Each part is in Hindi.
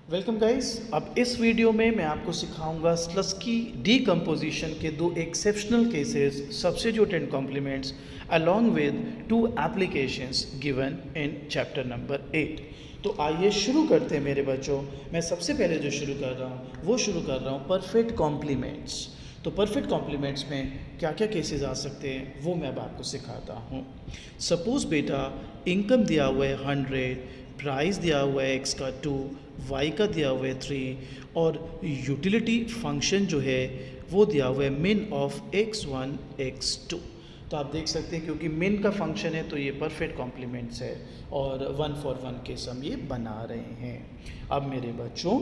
Welcome guys. अब इस वीडियो में मैं आपको सिखाऊंगा स्लस्की डीकम्पोजिशन के दो exceptional cases, substitute and complements along with two applications given in chapter number 8। तो आइए शुरू करते हैं मेरे बच्चों। मैं सबसे पहले जो शुरू कर रहा हूँ परफेक्ट कॉम्प्लीमेंट्स। तो परफेक्ट कॉम्प्लीमेंट्स में क्या क्या केसेस आ सकते हैं वो मैं अब आपको सिखाता हूँ। सपोज बेटा इनकम दिया हुआ है 100, प्राइस दिया हुआ है x का 2, y का दिया हुआ है 3 और यूटिलिटी फंक्शन जो है वो दिया हुआ है min ऑफ x1 x2। तो आप देख सकते हैं क्योंकि min का फंक्शन है तो ये परफेक्ट कॉम्प्लीमेंट्स है और 1 for 1 केस हम ये बना रहे हैं। अब मेरे बच्चों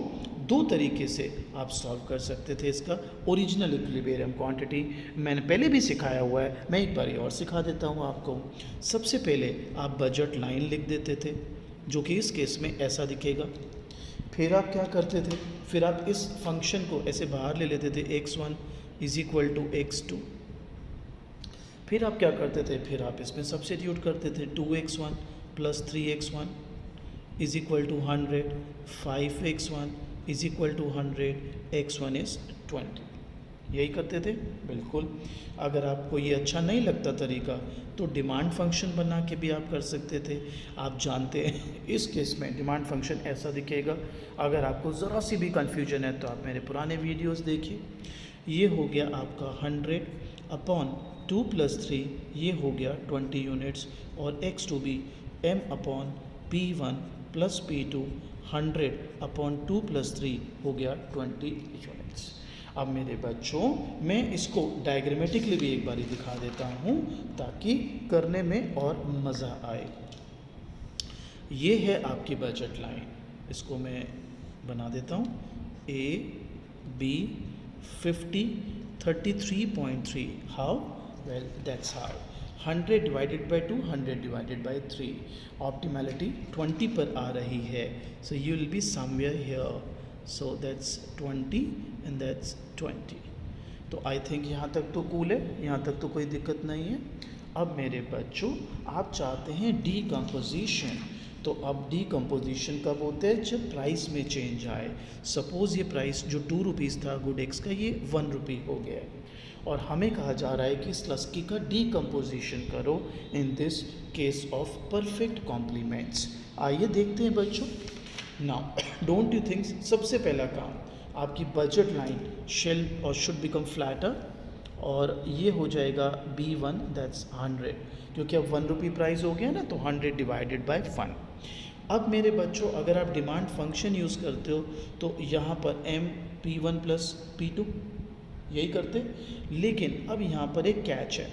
दो तरीके से आप सॉल्व कर सकते थे इसका। ओरिजिनल इक्विलिब्रियम क्वांटिटी मैंने पहले भी सिखाया हुआ है, मैं एक बार और सिखा देता हूँ आपको। सबसे पहले आप बजट लाइन लिख देते थे जो कि इस केस में ऐसा दिखेगा। फिर आप क्या करते थे, फिर आप इस फंक्शन को ऐसे बाहर ले लेते थे x1 is equal to x2। फिर आप क्या करते थे, फिर आप इसमें सब्स्टिट्यूट करते थे 2x1 plus 3x1 is equal to 100, 5x1 is equal to 100, x1 is 20। यही करते थे बिल्कुल। अगर आपको ये अच्छा नहीं लगता तरीका तो डिमांड फंक्शन बना के भी आप कर सकते थे। आप जानते हैं इस केस में डिमांड फंक्शन ऐसा दिखेगा। अगर आपको ज़रा सी भी कन्फ्यूजन है तो आप मेरे पुराने वीडियोस देखिए। ये हो गया आपका 100 अपॉन 2 प्लस 3, ये हो गया 20 यूनिट्स और x2 भी m upon p1 plus p2 100 upon 2 plus 3 हो गया 20 यूनिट्स। अब मेरे बच्चों मैं इसको डायग्रामेटिकली भी एक बार दिखा देता हूँ ताकि करने में और मज़ा आए। ये है आपकी बजट लाइन, इसको मैं बना देता हूँ। A B 50 33.3 how well that's how 100 divided by 2 100 divided by 3 optimality 20 पर आ रही है। So you will be somewhere here, so that's 20 and that's 20। तो आई थिंक यहाँ तक तो कूल है, यहाँ तक तो कोई दिक्कत नहीं है। अब मेरे बच्चों आप चाहते हैं डीकम्पोजिशन, तो अब डीकम्पोजिशन कब होता है, जब प्राइस में चेंज आए। सपोज़ ये प्राइस जो 2 रुपीज़ था गुड एक्स का, ये 1 रुपी हो गया है और हमें कहा जा रहा है कि स्लस्की का डीकम्पोजिशन करो in this case of perfect complements. आइए देखते हैं बच्चों। नाउ डोंट यू थिंक सबसे पहला काम आपकी बजट लाइन शेल और शुड बिकम फ्लैटर और ये हो जाएगा B1 दैट्स 100, क्योंकि अब 1 रुपी प्राइस हो गया ना तो 100 डिवाइडेड बाय 1। अब मेरे बच्चों अगर आप डिमांड फंक्शन यूज़ करते हो तो यहाँ पर m p1 प्लस p2 यही करते, लेकिन अब यहाँ पर एक कैच है,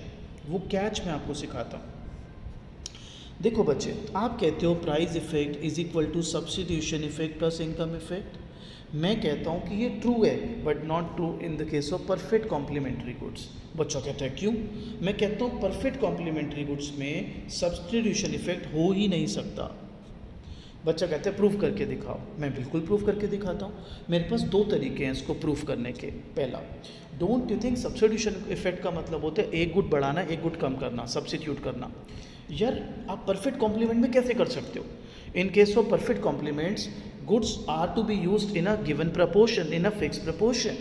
वो कैच मैं आपको सिखाता हूँ। देखो बच्चे, आप कहते हो price effect is equal to substitution effect plus income effect. मैं कहता हूँ कि ये ट्रू है but not true in the case of perfect complementary goods. बच्चा कहता है क्यों? मैं कहता हूँ परफेक्ट कॉम्प्लीमेंट्री गुड्स में सब्स्टिट्यूशन इफेक्ट हो ही नहीं सकता। बच्चा कहते हैं प्रूफ करके दिखाओ। मैं बिल्कुल प्रूफ करके दिखाता हूँ। मेरे पास दो तरीके हैं इसको प्रूफ करने के। पहला, don't you think substitution effect का मतलब होता है एक गुड बढ़ाना एक गुड कम करना, सब्स्टिट्यूट करना। यार आप परफेक्ट कॉम्प्लीमेंट में कैसे कर सकते हो? In case of perfect complements goods are to be used in a given proportion, in a fixed proportion,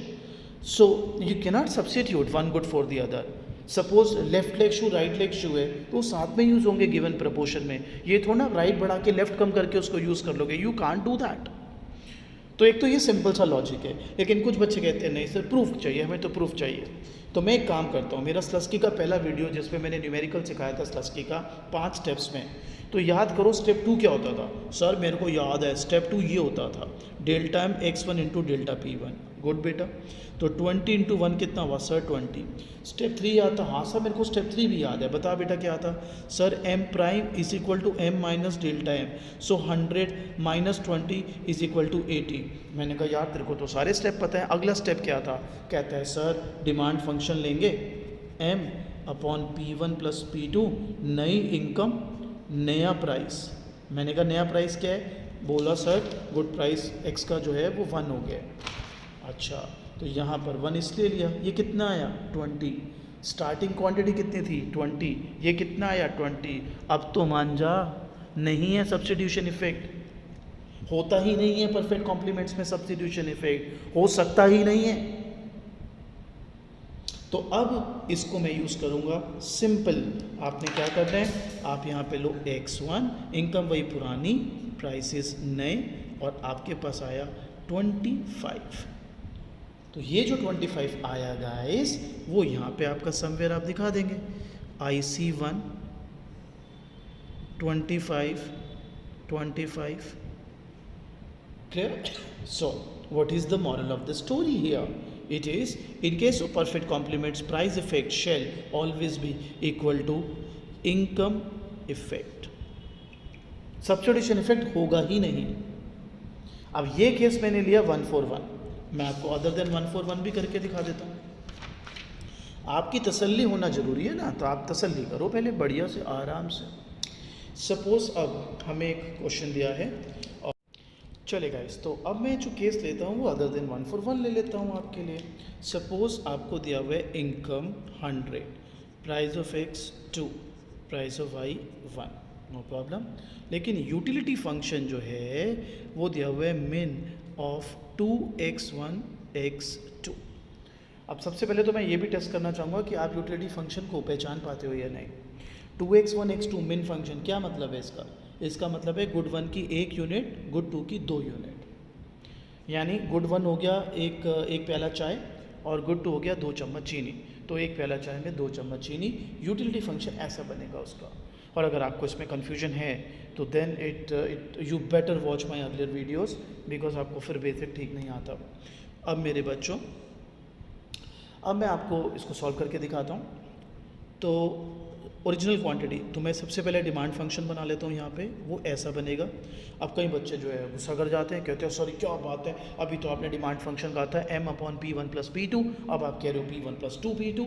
so you cannot substitute one good for the other. Suppose left leg shoe right leg shoe है तो साथ में यूज़ होंगे गिवन प्रपोर्शन में। ये थोड़ा ना राइट बढ़ा के लेफ्ट कम करके उसको यूज़ कर लोगे, यू कांट डू दैट। तो एक तो ये सिंपल सा लॉजिक है, लेकिन कुछ बच्चे कहते हैं नहीं सर प्रूफ चाहिए, हमें तो प्रूफ चाहिए। तो मैं एक काम करता हूँ, मेरा स्लस्की का पहला वीडियो जिसमें मैंने न्यूमेरिकल सिखाया था स्लस्की का 5 स्टेप्स में, तो याद करो स्टेप 2 क्या होता था। सर मेरे को याद है स्टेप 2 ये होता था delta m x1 into delta p1। Good बेटा, तो 20 इंटू 1 कितना हुआ सर 20। स्टेप 3 आता, हाँ सर मेरे को स्टेप 3 भी याद है, बता बेटा क्या आता। Sir m prime is equal to m minus delta m, so 100 minus 20 is equal to 80। मैंने कहा यार तेरे को तो सारे स्टेप पता है। अगला स्टेप क्या था? कहता है सर डिमांड फंक्शन लेंगे m upon p1 plus p2, नई इनकम नया प्राइस। मैंने कहा नया प्राइस क्या है? बोला सर गुड प्राइस x का जो है वो 1 हो गया। अच्छा, तो यहाँ पर 1 इसलिए लिया, ये कितना आया 20। स्टार्टिंग क्वांटिटी कितनी थी 20, ये कितना आया 20। अब तो मान जा नहीं है सब्स्टिट्यूशन इफेक्ट, होता ही नहीं है परफेक्ट कॉम्प्लीमेंट्स में सब्स्टिट्यूशन इफेक्ट, हो सकता ही नहीं है। तो अब इसको मैं यूज़ करूँगा सिंपल। आपने क्या करना है, आप यहाँ पे लो x1, इनकम वही पुरानी, प्राइसेस नए, और आपके पास आया 25। तो ये जो 25 आया गाइस, वो यहाँ पे आपका समवेयर आप दिखा देंगे, IC1 25 25। Clear? So, what is the moral of the story here? It is, in case of perfect complements, price effect shall always be equal to income effect. Substitution effect होगा ही नहीं। अब ये केस मैंने लिया 141, मैं आपको अदर देन 141 भी करके दिखा देता हूँ। आपकी तसल्ली होना ज़रूरी है ना, तो आप तसल्ली करो पहले बढ़िया से, आराम से। सपोज अब हमें एक क्वेश्चन दिया है, और चलेगा इस, तो अब मैं जो केस लेता हूँ वो अदर देन 141 ले लेता हूँ आपके लिए। सपोज आपको दिया हुआ है income 100, price of x 2, price of y 1, no problem. लेकिन यूटिलिटी फंक्शन जो है वो दिया हुआ है min ऑफ 2x1 x2। अब सबसे पहले तो मैं ये भी टेस्ट करना चाहूँगा कि आप यूटिलिटी फंक्शन को पहचान पाते हो या नहीं। 2x1 x2 मिन फंक्शन, क्या मतलब है इसका? इसका मतलब है गुड 1 की 1 यूनिट, गुड 2 की 2 यूनिट। यानी गुड 1 हो गया एक प्याला चाय, और गुड 2 हो गया 2 चम्मच चीनी, तो एक प्याला चाय में 2 चम्मच चीनी। यूटिलिटी फंक्शन ऐसा बनेगा उसका। और अगर आपको इसमें कन्फ्यूजन है तो then you better watch my earlier videos, because आपको फिर बेसिक ठीक नहीं आता। अब मेरे बच्चों, अब मैं आपको इसको सॉल्व करके दिखाता हूँ। तो ओरिजिनल क्वांटिटी, तो मैं सबसे पहले डिमांड फंक्शन बना लेता हूँ यहाँ पे, वो ऐसा बनेगा। अब कई बच्चे जो है गुस्सा कर जाते हैं, कहते हैं सॉरी क्या बात है, अभी तो आपने डिमांड फंक्शन कहा था m/p1 + p2, अब आप कह रहे हो p1 + 2p2।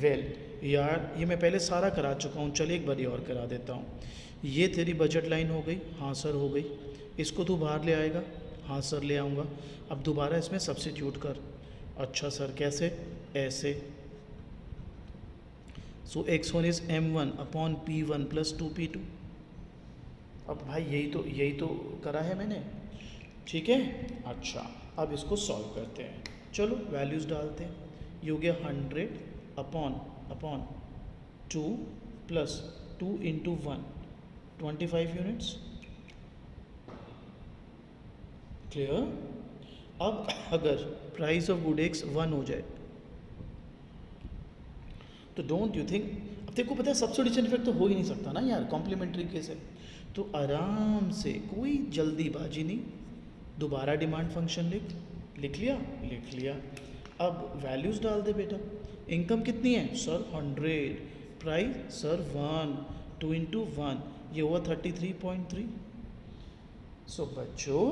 वेल यार, ये मैं पहले सारा करा चुका हूँ, चल एक बार और करा देता हूँ। ये तेरी बजट लाइन हो गई, हाँ सर हो गई। इसको तू बाहर ले आएगा, हाँ सर ले आऊँगा। अब दोबारा इसमें सब्सिट्यूट कर। अच्छा सर कैसे? ऐसे। सो x1 इज़ m1/p1 + 2p2। अब भाई यही तो करा है मैंने, ठीक है। अच्छा, अब इसको सॉल्व करते हैं, चलो वैल्यूज़ डालते हैं। ये हो गया 100 अपॉन 2 + 2 × 1, 25 यूनिट्स। क्लियर? अब अगर प्राइस ऑफ गुड x 1 हो जाए तो डोंट यू थिंक, अब देखो पता है सब्स्टिट्यूशन इफेक्ट तो हो ही नहीं सकता ना यार, कॉम्प्लीमेंट्री केस है। तो आराम से, कोई जल्दीबाजी नहीं, दोबारा डिमांड फंक्शन लिख लिया। अब वैल्यूज़ डाल दे बेटा। इनकम कितनी है सर? 100, प्राइस सर 1, 2 × 1, ये हुआ 33.3। सो बच्चों,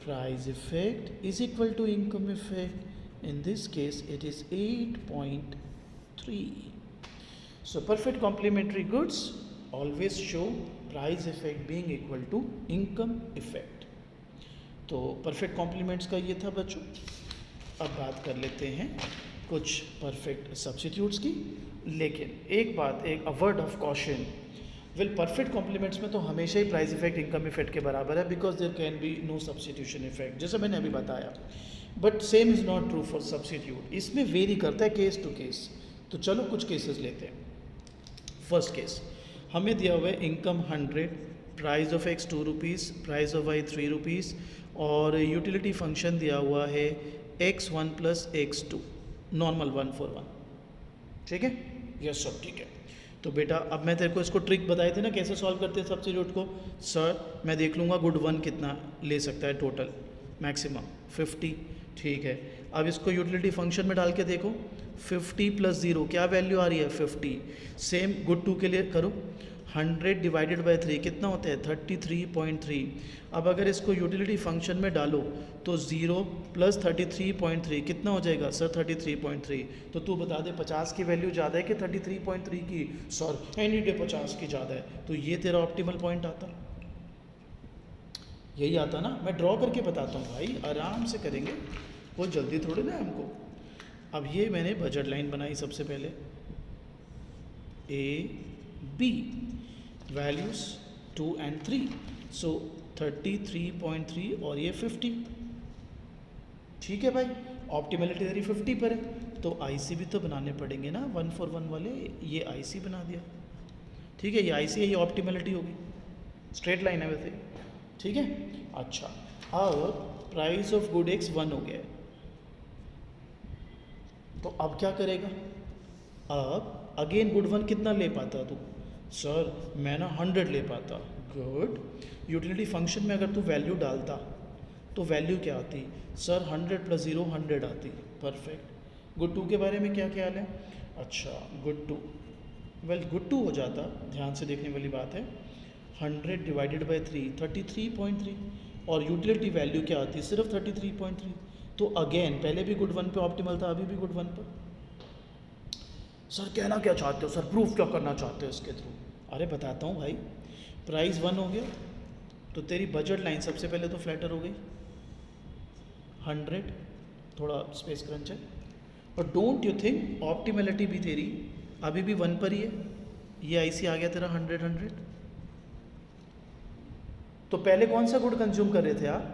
price effect is equal to income effect. In this case it is 8.3। So perfect complementary goods always show price effect being equal to income effect. तो perfect complements का ये था बच्चों। अब बात कर लेते हैं कुछ perfect substitutes की। लेकिन एक बात, एक word of caution, well perfect complements में तो हमेशा ही प्राइस इफेक्ट इनकम इफेक्ट के बराबर है, because there can be no substitution effect, जैसे मैंने अभी बताया। But same is not true for substitute, इसमें वेरी करता है केस टू केस। तो चलो कुछ केसेस लेते हैं। फर्स्ट केस, हमें दिया हुआ है income 100, price of x 2 rupees, price of y 3 rupees, और यूटिलिटी फंक्शन दिया हुआ है x1 + x2, नॉर्मल 141। ठीक है, यस सब ठीक है। तो बेटा अब मैं तेरे को इसको ट्रिक बताए थे ना कैसे सॉल्व करते हैं सब्स्टिट्यूट को। सर मैं देख लूँगा गुड 1 कितना ले सकता है टोटल, मैक्सिमम 50। ठीक है, अब इसको यूटिलिटी फंक्शन में डाल के देखो, 50 + 0 क्या वैल्यू आ रही है? 50। सेम गुड 2 के लिए करो, 100 / 3 कितना होता है? 33.3। अब अगर इसको यूटिलिटी फंक्शन में डालो तो 0 + 33.3 कितना हो जाएगा? सर 33.3। तो तू बता दे 50 की वैल्यू ज़्यादा है कि 33.3 की? सर एनी डे 50 की ज़्यादा है। तो ये तेरा ऑप्टिमल पॉइंट आता, यही आता ना। मैं ड्रॉ करके बताता हूँ भाई, आराम से करेंगे, वो जल्दी थोड़ी ना हमको। अब ये मैंने बजट लाइन बनाई सबसे पहले, A B, वैल्यूज़ 2 और 3। सो 33.3 और ये 50। ठीक है भाई, ऑप्टिमलिटी तेरी 50 पर है, तो आईसी भी तो बनाने पड़ेंगे ना 141 वाले। ये आईसी बना दिया, ठीक है, ये आईसी है, ये ऑप्टिमलिटी होगी, स्ट्रेट लाइन है वैसे, ठीक है। अच्छा, अब प्राइस ऑफ गुड एक्स 1 हो गया है, तो अब क्या करेगा? अब अगेन गुड 1 कितना ले पाता तू? सर मैं ना 100 ले पाता। गुड, यूटिलिटी फंक्शन में अगर तू वैल्यू डालता तो वैल्यू क्या आती? सर 100 + 0 100 आती। परफेक्ट। गुड 2 के बारे में क्या ख्याल है? अच्छा, गुड 2, वेल गुड 2 हो जाता, ध्यान से देखने वाली बात है, 100 / 3 33.3, और यूटिलिटी वैल्यू क्या आती? सिर्फ 33.3। तो अगेन पहले भी गुड 1 पे ऑप्टिमल था, अभी भी गुड 1 पर। सर कहना क्या चाहते हो? सर प्रूफ क्या करना चाहते हो इसके थ्रू? अरे बताता हूँ भाई, प्राइस 1 हो गया तो तेरी बजट लाइन सबसे पहले तो फ्लैटर हो गई 100, थोड़ा स्पेस क्रंच है, और डोंट यू थिंक ऑप्टिमलिटी भी तेरी अभी भी 1 पर ही है। ये आईसी आ गया तेरा 100। तो पहले कौन सा गुड कंज्यूम कर रहे थे आप?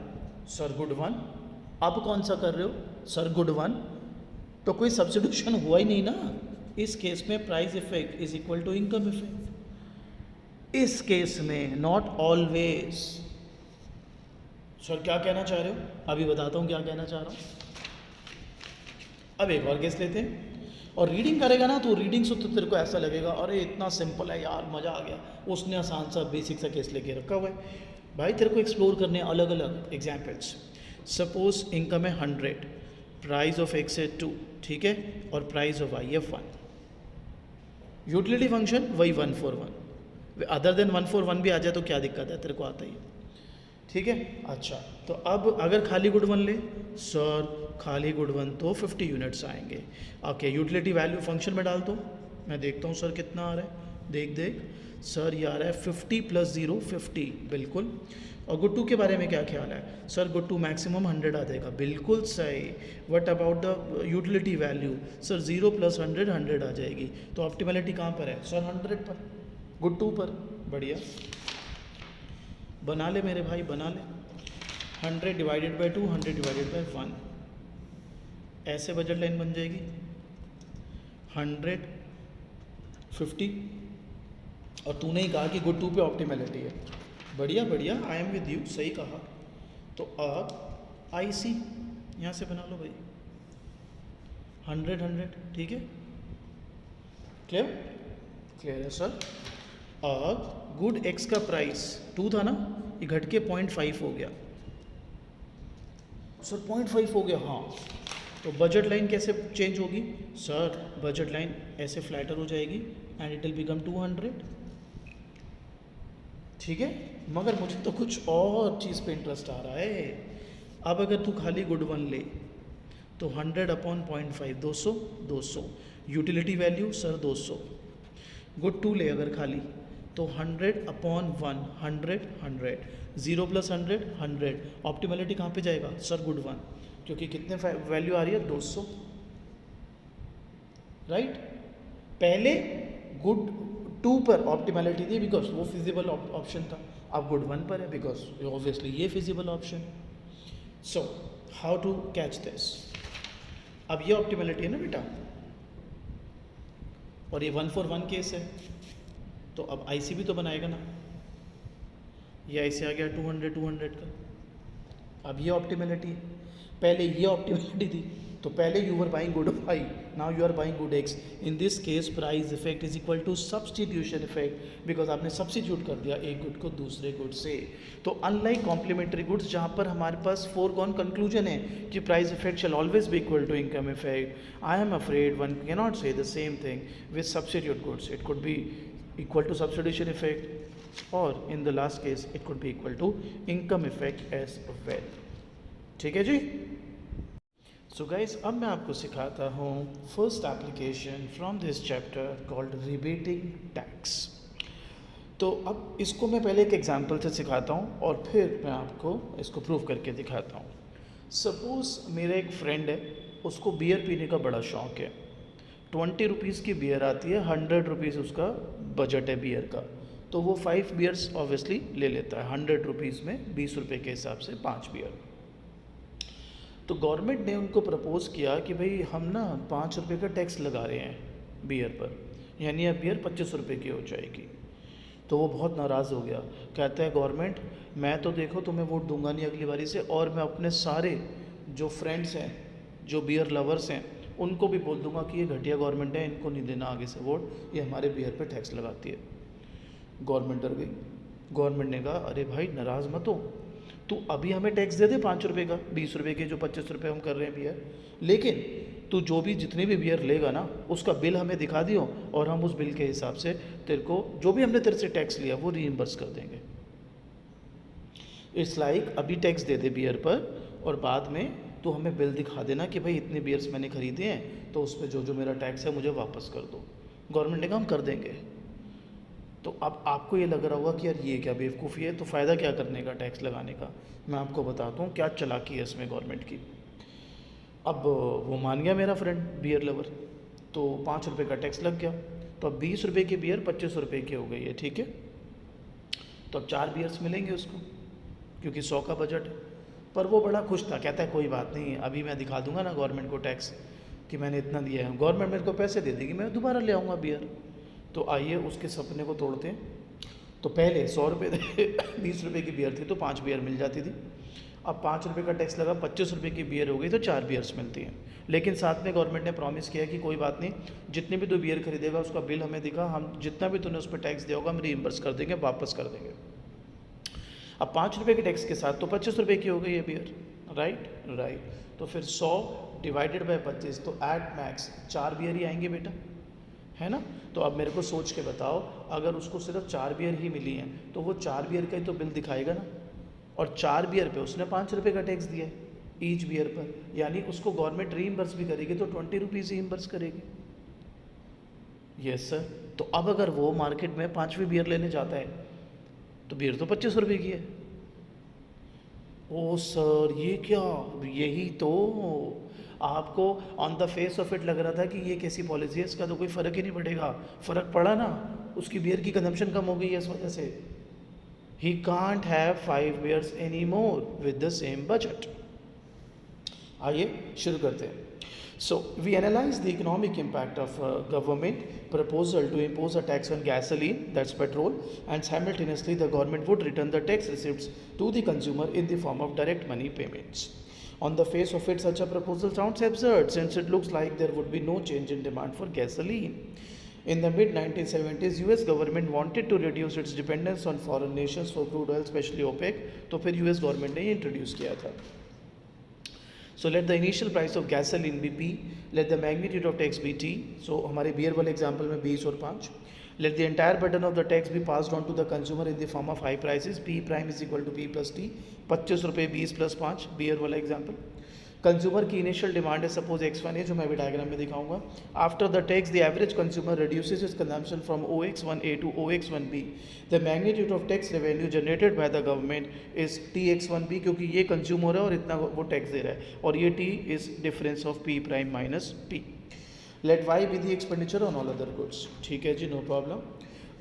Sir good 1। अब कौन सा कर रहे हो? Sir good 1। तो कोई सब्स्टिट्यूशन हुआ ही नहीं ना। इस केस में price effect is equal to income effect. इस केस में नॉट ऑलवेज। सर क्या कहना चाह रहे हो? अभी बताता हूँ क्या कहना चाह रहा हूँ। अब एक और केस लेते हैं, और रीडिंग करेगा ना तो रीडिंग से तो तेरे को ऐसा लगेगा अरे इतना सिंपल है यार, मज़ा आ गया, उसने आसान सा बेसिक सा केस लेके रखा हुआ है। भाई तेरे को एक्सप्लोर करने अलग अलग एग्जाम्पल्स। सपोज इनकम है 100, प्राइस ऑफ एक्स है 2, ठीक है, और प्राइस ऑफ वाई है 1। यूटिलिटी फंक्शन वही 141, अदर देन 141 भी आ जाए तो क्या दिक्कत है, तेरे को आता ही है, ठीक है। अच्छा, तो अब अगर खाली गुड 1 ले, सर खाली गुड 1 तो 50 यूनिट्स आएंगे। ओके, यूटिलिटी वैल्यू फंक्शन में डाल दो, मैं देखता हूँ सर कितना आ रहा है। देख सर ये आ रहा है 50 + 0 50, बिल्कुल। और गुड 2 के बारे में क्या ख्याल है? सर गुड 2 मैक्सिमम 100 आ जाएगा, बिल्कुल सही। What about the utility value? Sir 0 + 100 100 आ जाएगी। तो ऑप्टिमलिटी कहाँ पर है? सर 100 पर, गुड 2 पर। बढ़िया, बना ले मेरे भाई, बना ले। 100 / 2 100 / 1, ऐसे बजट लाइन बन जाएगी। 100 50, और तूने ही कहा कि गुड 2 पे ऑप्टिमलिटी है। बढ़िया बढ़िया, आई एम विद यू, सही कहा। तो अब आईसी यहाँ से बना लो भाई, 100 100, ठीक है, क्लियर? क्लियर है सर। अब गुड एक्स का प्राइस 2 था ना, ये घट के 0.5 हो गया। सर 0.5 हो गया, हाँ। तो बजट लाइन कैसे चेंज होगी? सर बजट लाइन ऐसे फ्लैटर हो जाएगी एंड इट विल बिकम 200, ठीक है। मगर मुझे तो कुछ और चीज़ पे इंटरेस्ट आ रहा है। अब अगर तू खाली गुड 1 ले तो 100/0.5 200 200, यूटिलिटी वैल्यू सर 200। गुड 2 ले अगर खाली तो 100/1 100 100, 0 + 100 100। ऑप्टिमलिटी कहाँ पे जाएगा? सर गुड 1, क्योंकि कितने वैल्यू आ रही है? 200, राइट। पहले गुड 2 पर ऑप्टिमलिटी थी बिकॉज वो फिजिबल ऑप्शन था, अब गुड 1 पर है बिकॉज ऑब्वियसली ये फिजिबल ऑप्शन है। So how to catch this? अब ये ऑप्टिमलिटी है ना बेटा, और ये 141 केस है, तो अब आईसी भी तो बनाएगा ना। ये आईसी आ गया 200 200 का। अब ये ऑप्टिमलिटी है, पहले ये ऑप्टिमलिटी थी, तो पहले you were buying good Y, now you are buying good X. In this case price effect is equal to substitution effect, because आपने सब्सटीट्यूट कर दिया एक गुड को दूसरे गुड से। तो अनलाइक कॉम्प्लीमेंट्री गुड्स जहाँ पर हमारे पास फोरगॉन कंक्लूजन है कि price effect shall always be equal to income effect, I am afraid one can not say the same thing with substitute goods. It could be equal to substitution effect, और in the last case it could be equal to income effect as well. ठीक है जी। सो गाइस, अब मैं आपको सिखाता हूँ first application from this chapter called rebating tax. तो अब इसको मैं पहले एक एग्जांपल से सिखाता हूँ और फिर मैं आपको इसको प्रूव करके दिखाता हूँ। सपोज़ मेरा एक फ्रेंड है, उसको बियर पीने का बड़ा शौक़ है। 20 रुपीज़ की बियर आती है, 100 रुपीज़ उसका बजट है बियर का। तो वो 5 बियर्स ऑब्वियसली ले लेता है, 100 रुपीज़ में 20 रुपये के हिसाब से 5 बियर। तो गवर्नमेंट ने उनको प्रपोज़ किया कि भाई हम ना 5 रुपये का टैक्स लगा रहे हैं बियर पर, यानी अब बियर 25 रुपये की हो जाएगी। तो वो बहुत नाराज़ हो गया, कहता है गवर्नमेंट मैं तो देखो तुम्हें वोट दूंगा नहीं अगली बारी से, और मैं अपने सारे जो फ्रेंड्स हैं जो बियर लवर्स हैं उनको भी बोल दूंगा कि ये घटिया गवर्नमेंट है, इनको नहीं देना आगे से वोट, ये हमारे बियर पे टैक्स लगाती है। गवर्नमेंट डर गई। गवर्नमेंट ने कहा अरे भाई नाराज़ मत हो, तू अभी हमें टैक्स दे दे 5 रुपये का, 20 रुपये के जो 25 रुपये हम कर रहे हैं बियर, लेकिन तू जो भी जितनी भी बियर लेगा ना उसका बिल हमें दिखा दियो, और हम उस बिल के हिसाब से तेरे को जो भी हमने तेरे से टैक्स लिया वो रीइंबर्स कर देंगे। इट्स लाइक अभी टैक्स दे दे बियर पर और बाद में तो हमें बिल दिखा देना कि भाई इतने बियर्स मैंने खरीदे हैं, तो उस पर जो जो मेरा टैक्स है मुझे वापस कर दो। गवर्नमेंट ने कहा हम कर देंगे। तो अब आपको ये लग रहा होगा कि यार ये क्या बेवकूफ़ी है, तो फ़ायदा क्या करने का टैक्स लगाने का। मैं आपको बताता हूँ क्या चालाकी है इसमें गवर्नमेंट की। अब वो मान गया मेरा फ्रेंड बियर लवर, तो 5 रुपये का टैक्स लग गया, तो अब 20 रुपये की बियर 25 रुपये की हो गई है, ठीक है। तो अब 4 बियर्स मिलेंगे उसको, क्योंकि 100 का बजट है। पर वो बड़ा खुश था, कहता है कोई बात नहीं, अभी मैं दिखा दूंगा ना गवर्नमेंट को टैक्स कि मैंने इतना दिया है, गवर्नमेंट मेरे को पैसे दे देगी, मैं दोबारा ले आऊँगा बियर। तो आइए उसके सपने को तोड़ते हैं। तो पहले 100 रुपये थे 20 रुपये की बियर थी तो 5 बियर मिल जाती थी। अब 5 रुपये का टैक्स लगा, 25 रुपये की बियर हो गई तो 4 बियर्स मिलती हैं। लेकिन साथ में गवर्नमेंट ने प्रॉमिस किया कि कोई बात नहीं, जितने भी तू बियर खरीदेगा उसका बिल हमें दिखा, हम जितना भी तूने उस पर टैक्स दिया होगा हम रीइंबर्स कर देंगे, वापस कर देंगे। अब 5 रुपये के टैक्स के साथ तो 25 रुपये की हो गई है बियर, राइट। तो फिर 100 डिवाइडेड बाई 25, तो एट मैक्स 4 बियर ही आएंगे बेटा, है ना। तो अब मेरे को सोच के बताओ, अगर उसको सिर्फ 4 बियर ही मिली हैं तो वो 4 बियर का ही तो बिल दिखाएगा ना, और 4 बियर पे उसने 5 रुपये का टैक्स दिया है ईच बियर पर, यानी उसको गवर्नमेंट रीइंबर्स भी करेगी तो 20 रुपीज़ रीइंबर्स करेगी। Yes sir. तो अब अगर वो मार्केट में 5वीं बियर लेने जाता है तो बियर तो 25 रुपये की है। ओ सर ये क्या, यही तो आपको on the face of it लग रहा था कि ये कैसी पॉलिसी है, इसका तो कोई फ़र्क ही नहीं पड़ेगा। फ़र्क पड़ा ना, उसकी बियर की कंजम्पशन कम हो गई है इस वजह से। He can't have 5 beers any more with the same budget. आइए शुरू करते हैं। So we analyze the economic impact of government proposal to impose a tax on gasoline, that's petrol, and simultaneously the government would return the tax receipts to the consumer in the form of direct money payments. On the face of it, such a proposal sounds absurd since it looks like there would be no change in demand for gasoline. In the mid-1970s, US government wanted to reduce its dependence on foreign nations for crude oil, especially OPEC, तो फिर US government ने ये introduce किया था। So let the initial price of gasoline be P, let the magnitude of tax be T. So हमारे बियर वाले एग्जाम्पल में 20 और 5. Let the entire burden of the tax be passed on to the consumer in the form of high prices. P prime is equal to P plus T. 25 रुपये 20 प्लस 5 बियर वाला एग्जाम्पल। कंज्यूमर की इनिशियल डिमांड है सपोज X1 है, जो मैं अभी डायग्राम में दिखाऊंगा। After the tax the average consumer reduces is consumption from OX1A to OX1B। The magnitude of tax revenue generated by the government is TX1B, क्योंकि ये कंज्यूम हो रहा है और इतना वो टैक्स दे रहा है, और ये T is difference of P prime minus P। Let Y be the expenditure on all other goods. ठीक है जी, no problem.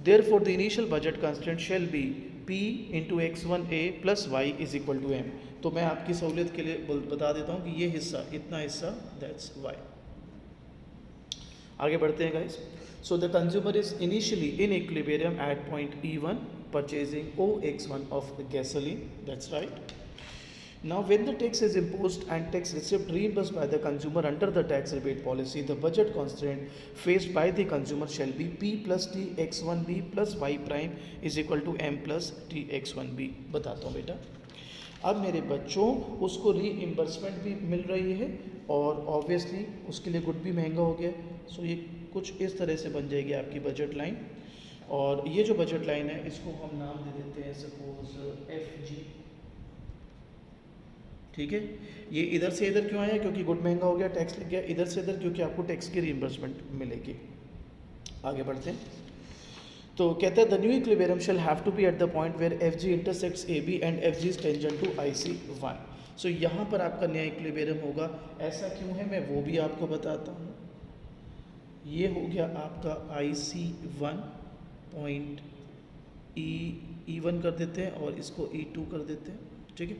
Therefore the initial budget constraint shall be P into X1A plus Y is equal to M। तो मैं आपकी सहूलियत के लिए बता देता हूँ कि ये हिस्सा, इतना हिस्सा, दैट्स Y। आगे बढ़ते हैं guys. So the consumer is initially in equilibrium at point E1 purchasing OX1 of gasoline, that's right। Now when the tax is imposed and tax receipt reimbursed by the consumer under the tax rebate policy, the budget constraint faced by the consumer shall be P plus T X1B plus Y prime is equal to M plus T X1B। बताता हूँ बेटा। अब मेरे बच्चों उसको रीइम्बर्समेंट भी मिल रही है और ऑब्वियसली उसके लिए गुड भी महंगा हो गया। सो ये कुछ इस तरह से बन जाएगी आपकी बजट लाइन, और ये जो बजट लाइन है इसको हम नाम दे देते हैं सपोज FG। ठीक है, ये इधर से इधर क्यों आया, क्योंकि गुड महंगा हो गया, टैक्स लग गया। इधर से इधर क्योंकि आपको टैक्स की रीइंबर्समेंट मिलेगी। आगे बढ़ते हैं। तो कहता है the new equilibrium shall have to be at the point where FG intersects AB and FG is tangent to IC1। So यहाँ पर आपका नया इक्विलिब्रियम होगा। ऐसा क्यों है मैं वो भी आपको बताता हूँ। ये हो गया आपका IC1 पॉइंट E1 कर देते हैं और इसको E2 कर देते हैं, ठीक है,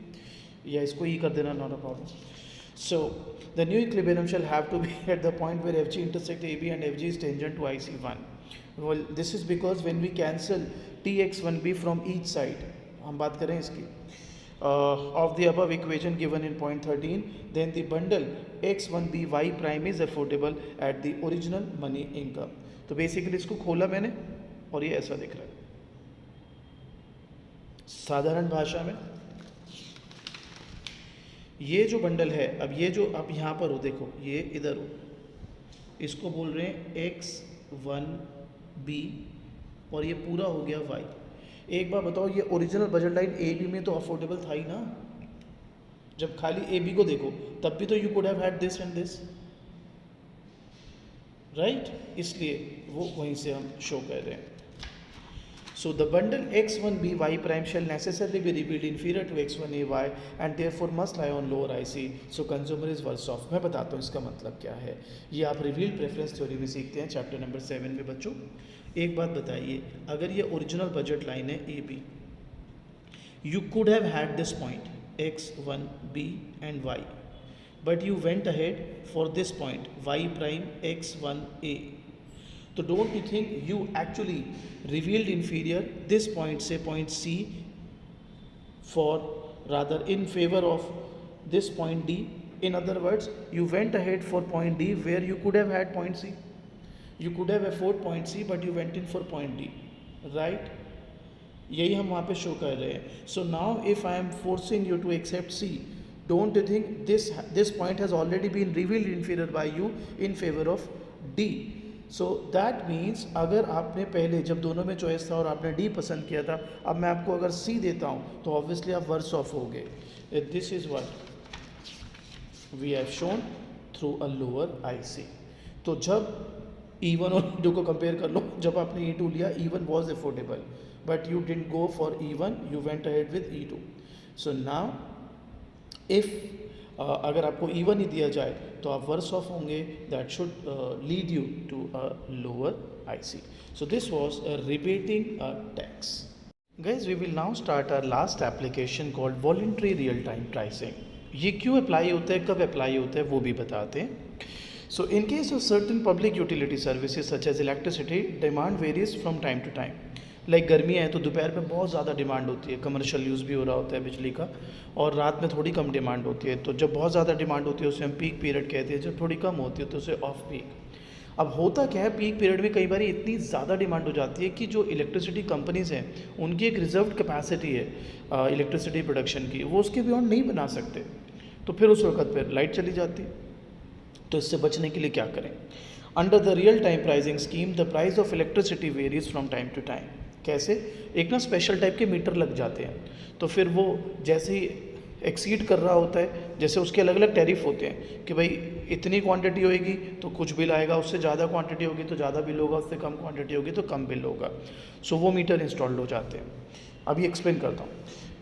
या इसको E कर देना, not a problem. So the new equilibrium shall have to be at the point where FG intersect AB and FG is tangent to IC1. Well, this is because when we cancel TX1B from each side, हम बात करें इसकी, of the above equation given in point 13, then the bundle X1B Y prime is affordable at the original money income. तो बेसिकली इसको खोला मैंने और ये ऐसा दिख रहा है. साधारण भाषा में ये जो बंडल है, अब ये जो आप यहाँ पर हो, देखो ये इधर हो, इसको बोल रहे हैं X1B और ये पूरा हो गया Y. एक बार बताओ, ये ओरिजिनल बजट लाइन AB में तो अफोर्डेबल था ही ना. जब खाली AB को देखो तब भी तो you could have had this and this, right, इसलिए वो वहीं से हम शो कर रहे हैं. So the bundle X1B Y prime shall necessarily be revealed inferior to X1A Y and therefore must lie on lower IC. So consumer is worse off. मैं बताता हूँ इसका मतलब क्या है. ये आप रिवील प्रेफरेंस थ्योरी में सीखते हैं चैप्टर नंबर 7 में बच्चों. एक बात बताइए, अगर ये ओरिजिनल बजट लाइन है AB, you could have had this point X1B and Y, but you went ahead for this point Y prime X1A. तो don't you think you actually revealed inferior this point से point C for rather in favour of this point D. In other words, you went ahead for point D where you could have had point C. You could have afford point C but you went in for point D, right. यही हम वहाँ पे शो कर रहे हैं. So now if I am forcing you to accept C, don't you think this point has already been revealed inferior by you in favour of D. So that means अगर आपने पहले जब दोनों में चॉइस था और आपने D पसंद किया था, अब मैं आपको अगर C देता हूँ तो ऑब्वियसली आप वर्स ऑफ हो गए. This is what we have shown through a lower IC. तो जब E1 और E2 को कंपेयर कर लो, जब आपने E2 लिया, E1 was affordable but you didn't go for E1, you went ahead with E2. So now if अगर आपको E1 ही दिया जाए तो आप वर्स ऑफ होंगे. That should lead you to a lower IC. So this was rebating tax. Guys, we will now start our last application called voluntary real time pricing. ये क्यों अप्लाई होता है, कब अप्लाई होता है, वो भी बताते हैं. So in case of certain public utility services such as electricity, demand varies from time to time. Like गर्मियाँ हैं तो दोपहर में बहुत ज़्यादा डिमांड होती है, कमर्शियल यूज़ भी हो रहा होता है बिजली का, और रात में थोड़ी कम डिमांड होती है. तो जब बहुत ज़्यादा डिमांड होती है उसे हम पीक पीरियड कहते हैं, जब थोड़ी कम होती है तो उसे ऑफ पीक. अब होता क्या है, पीक पीरियड में कई बार इतनी ज़्यादा डिमांड हो जाती है कि जो इलेक्ट्रिसिटी कंपनीज़ हैं उनकी एक रिजर्व्ड कैपेसिटी है इलेक्ट्रिसिटी प्रोडक्शन की, वो उसके बियॉन्ड नहीं बना सकते. तो फिर उस वक्त पर लाइट चली जाती है. तो इससे बचने के लिए क्या करें? Under the real time pricing scheme the price of electricity varies from time to time. कैसे? एक ना स्पेशल टाइप के मीटर लग जाते हैं, तो फिर वो जैसे ही एक्सीड कर रहा होता है, जैसे उसके अलग अलग टैरिफ होते हैं कि भाई इतनी क्वांटिटी होगी तो कुछ बिल आएगा, उससे ज़्यादा क्वांटिटी होगी तो ज़्यादा बिल होगा, उससे कम क्वांटिटी होगी तो कम बिल होगा. सो वो मीटर इंस्टॉल्ड हो जाते हैं. अभी एक्सप्लेन करता हूँ.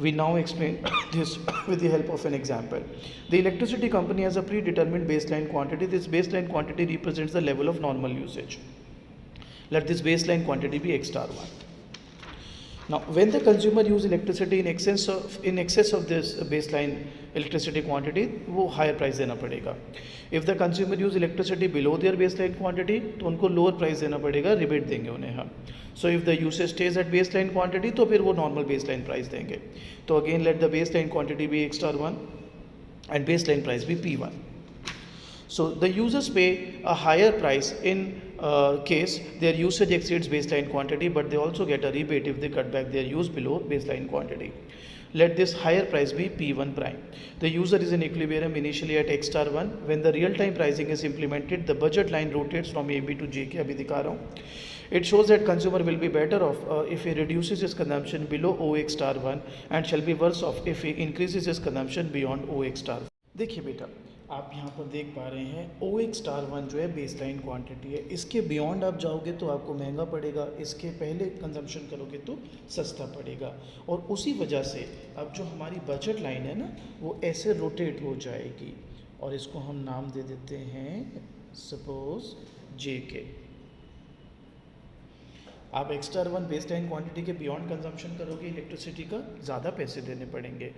We now explain this with the help of an example. The electricity company has a predetermined baseline quantity. This baseline quantity represents the level of normal usage. Let this baseline quantity be X star 1. Now, when the consumer use electricity in excess of this baseline electricity quantity, वो higher price देना पड़ेगा. If the consumer use electricity below their baseline quantity, तो उनको lower price देना पड़ेगा, rebate देंगे उन्हें हम. So if the usage stays at baseline quantity, तो फिर वो normal baseline price देंगे. तो again let the baseline quantity be X star 1 and baseline price be P1. So the users pay a higher price in case their usage exceeds baseline quantity, but they also get a rebate if they cut back their use below baseline quantity. Let this higher price be P1 prime. The user is in equilibrium initially at X star 1. When the real time pricing is implemented, the budget line rotates from AB to JK. अभी दिखा रहा हूँ. It shows that consumer will be better off if he reduces his consumption below OX star 1 and shall be worse off if he increases his consumption beyond OX star. देखिए बेटा, आप यहाँ पर देख पा रहे हैं OX star 1 जो है बेसलाइन क्वांटिटी है. इसके बियॉन्ड आप जाओगे तो आपको महंगा पड़ेगा, इसके पहले कंजम्पशन करोगे तो सस्ता पड़ेगा. और उसी वजह से अब जो हमारी बजट लाइन है ना, वो ऐसे रोटेट हो जाएगी और इसको हम नाम दे देते हैं सपोज JK. आप extra one base line quantity के बियॉन्ड कंजम्पशन करोगे इलेक्ट्रिसिटी का ज़्यादा पैसे देने पड़ेंगे,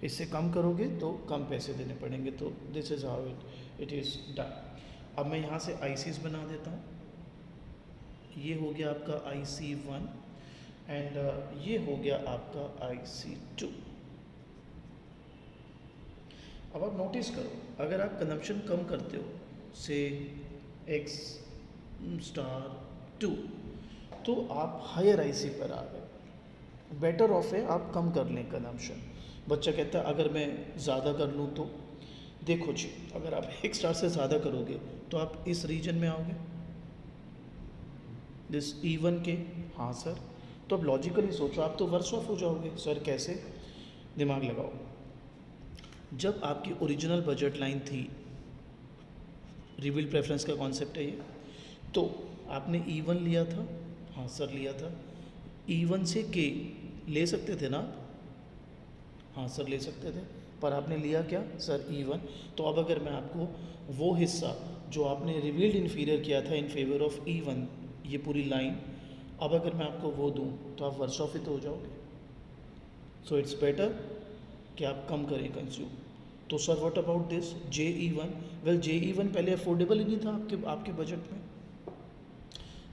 इससे कम करोगे तो कम पैसे देने पड़ेंगे। तो this is how it is done. अब मैं यहाँ से आईसीज बना देता हूँ। ये हो गया आपका IC1 एंड ये हो गया आपका IC2। अब आप नोटिस करो, अगर आप कंजम्पशन कम करते हो से X*2 तो आप हायर IC पर आ गए। बेटर ऑफ है आप कम कर लें कंजम्पशन। बच्चा कहता है अगर मैं ज़्यादा कर लूँ तो, देखो जी अगर आप 1 स्टार से ज़्यादा करोगे तो आप इस रीजन में आओगे, दिस E1 के। हाँ सर, तो अब लॉजिकली सोचो, आप तो वर्स ऑफ हो जाओगे। सर कैसे? दिमाग लगाओ। जब आपकी ओरिजिनल बजट लाइन थी, रिवील्ड प्रेफरेंस का कॉन्सेप्ट है ये, तो आपने E1 लिया था। हाँ सर लिया था। E1 से K ले सकते थे ना आप? हाँ सर ले सकते थे, पर आपने लिया क्या सर? E1। तो अब अगर मैं आपको वो हिस्सा जो आपने रिवील्ड इन्फीरियर किया था इन फेवर ऑफ E1, ये पूरी लाइन, अब अगर मैं आपको वो दूं तो आप वर्स ऑफ ही तो हो जाओगे। सो इट्स बेटर कि आप कम करें कंज्यूम। तो sir what about this JE1? Well JE1 पहले अफोर्डेबल ही नहीं था आपके बजट में,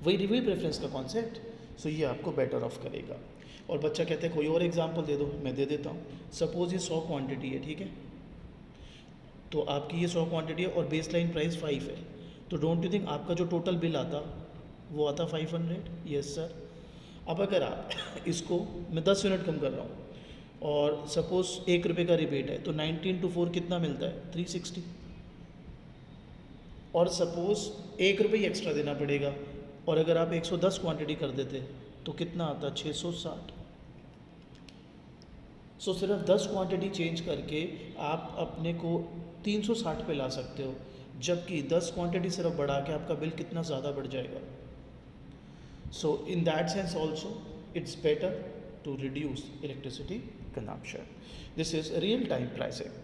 वही रिवील्ड प्रेफरेंस का कॉन्सेप्ट। सो ये आपको बेटर ऑफ करेगा। और बच्चा कहता है कोई और एग्जांपल दे दो, मैं दे देता हूँ। सपोज ये 100 क्वांटिटी है, ठीक है, तो आपकी ये 100 क्वांटिटी है और बेस लाइन प्राइस 5 है, तो डोंट यू थिंक आपका जो टोटल बिल आता वो आता 500? Yes sir. अब अगर आप इसको मैं 10 यूनिट कम कर रहा हूँ और सपोज 1 रुपये का रिबेट है, तो 19 to 4 कितना मिलता है? 360। और सपोज 1 रुपये एक्स्ट्रा देना पड़ेगा, और अगर आप 110 क्वांटिटी कर देते तो कितना आता? 660। सो सिर्फ 10 क्वांटिटी चेंज करके आप अपने को 360 पे ला सकते हो, जबकि 10 क्वांटिटी सिर्फ बढ़ा के आपका बिल कितना ज़्यादा बढ़ जाएगा। So in that sense also it's better to reduce electricity consumption. This is real time pricing.